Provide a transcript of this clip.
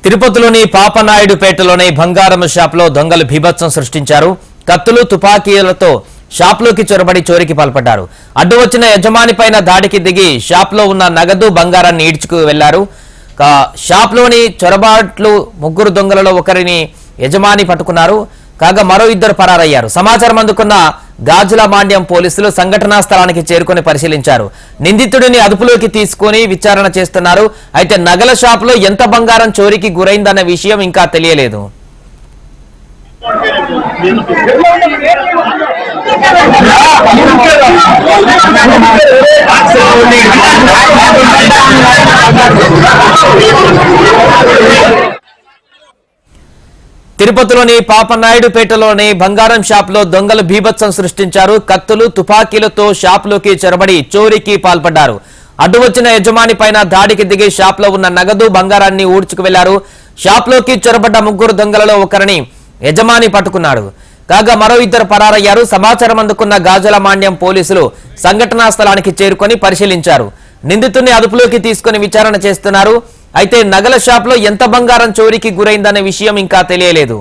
తిరుపతిలోని పాపనాయుడుపేటలోని బంగారం షాప్లో దొంగలు బీభత్సం సృష్టించారు. కత్తులు, తుపాకీలతో షాప్లోకి చొరబడి చోరీకి పాల్పడ్డారు. అడ్డు వచ్చిన యజమానిపైన దాడికి దిగి షాప్లో ఉన్న నగదు, బంగారాన్ని ఈడ్చుకు వెళ్లారు. షాప్లోని చొరబాట్లు ముగ్గురు దొంగలలో ఒకరిని యజమాని పట్టుకున్నారు. కాగా మరో ఇద్దరు పరారయ్యారు. సమాచారం అందుకున్న గాజుల మాండ్యం పోలీసులు సంఘటనా స్థలానికి చేరుకుని పరిశీలించారు. నిందితుడిని అదుపులోకి తీసుకుని విచారణ చేస్తున్నారు. అయితే నగల షాపులో ఎంత బంగారం చోరీకి గురైందన్న విషయం ఇంకా తెలియలేదు. తిరుపతిలోని పాపనాయుడుపేటలోని బంగారం షాప్లో దొంగలు బీభత్సం సృష్టించారు. కత్తులు, తుపాకీలతో షాప్లోకి చొరబడి చోరీకి పాల్పడ్డారు. అడ్డు వచ్చిన యజమాని పైన దాడికి దిగి షాప్లో ఉన్న నగదు, బంగారాన్ని ఊడ్చుకు వెళ్లారు. షాప్లోకి చొరబడ్డ ముగ్గురు దొంగలలో ఒకరిని యజమాని పట్టుకున్నాడు. కాగా మరో ఇద్దరు పరారయ్యారు. సమాచారం అందుకున్న గాజుల మాండ్యం పోలీసులు సంఘటనా స్థలానికి చేరుకొని పరిశీలించారు. నిందితుడిని అదుపులోకి తీసుకుని విచారణ చేస్తున్నారు. అయితే నగల షాప్లో ఎంత బంగారం చోరీకి గురైందనే విషయం ఇంకా తెలియలేదు.